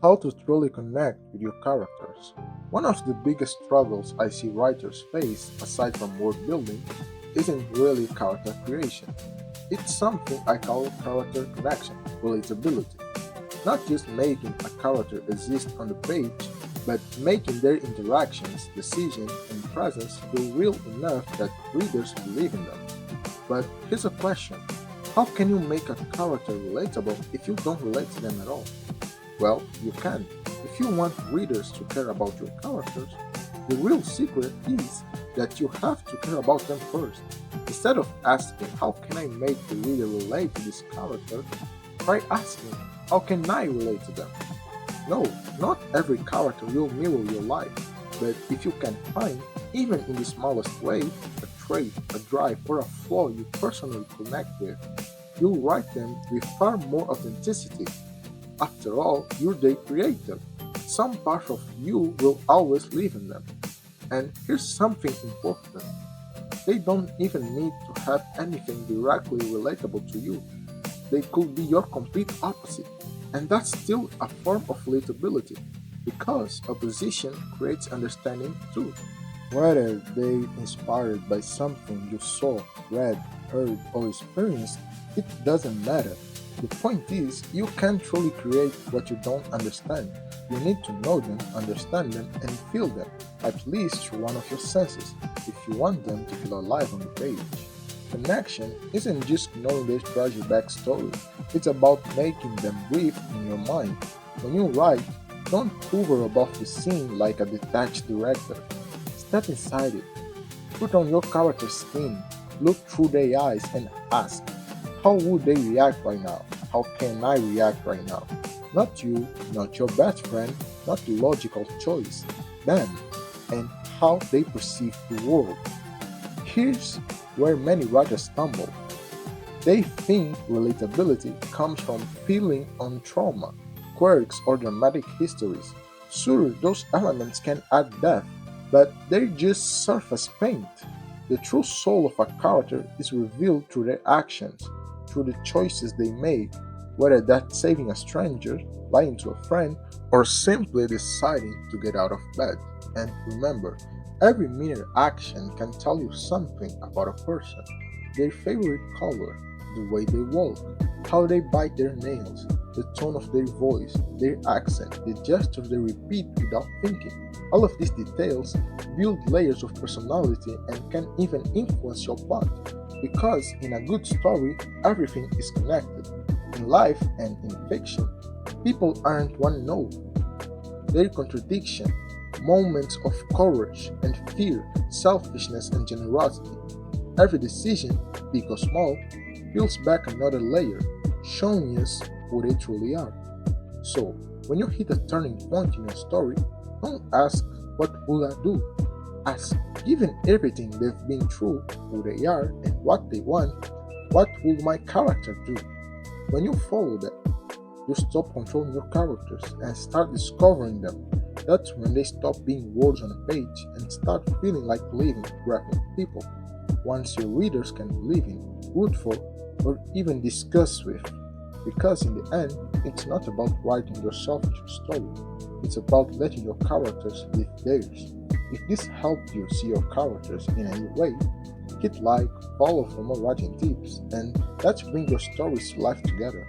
How to truly connect with your characters. One of the biggest struggles I see writers face, aside from world building, isn't really character creation. It's something I call character connection, relatability. Not just making a character exist on the page, but making their interactions, decisions, and presence feel real enough that readers believe in them. But here's a question. How can you make a character relatable if you don't relate to them at all? Well, you can. If you want readers to care about your characters, the real secret is that you have to care about them first. Instead of asking, how can I make the reader relate to this character? Try asking, how can I relate to them? No, not every character will mirror your life, but if you can find, even in the smallest way, a trait, a drive, or a flaw you personally connect with, you'll write them with far more authenticity. After all, you're the creator. Some part of you will always live in them. And here's something important. They don't even need to have anything directly relatable to you. They could be your complete opposite. And that's still a form of relatability, because opposition creates understanding too. Whether they inspired by something you saw, read, heard, or experienced, it doesn't matter. The point is, you can't truly create what you don't understand. You need to know them, understand them, and feel them, at least through one of your senses, if you want them to feel alive on the page. Connection isn't just knowing their tragic backstory, it's about making them breathe in your mind. When you write, don't hover above the scene like a detached director. Step inside it, put on your character's skin, look through their eyes, and ask, how would they react right now? How can I react right now? Not you, not your best friend, not the logical choice, them, and how they perceive the world. Here's where many writers stumble. They think relatability comes from feeling on trauma, quirks, or dramatic histories. Sure, those elements can add depth, but they're just surface paint. The true soul of a character is revealed through their actions, through the choices they make, whether that's saving a stranger, lying to a friend, or simply deciding to get out of bed. And remember, every minor action can tell you something about a person: their favorite color, the way they walk, how they bite their nails, the tone of their voice, their accent, the gestures they repeat without thinking. All of these details build layers of personality and can even influence your plot. Because in a good story, everything is connected. In life and in fiction, people aren't one note. They're contradiction, moments of courage and fear, selfishness and generosity. Every decision, big or small, peels back another layer, showing us who they truly are. So, when you hit a turning point in your story, don't ask, what will I do? Ask, given everything they've been through, who they are, and what they want, what will my character do? When you follow that, you stop controlling your characters and start discovering them. That's when they stop being words on a page and start feeling like living, breathing people. Once your readers can believe in, root for, or even discuss with. Because in the end, it's not about writing yourself into a story, it's about letting your characters live theirs. If this helped you see your characters in a new way, hit like, follow for more writing tips, and let's bring your stories to life together.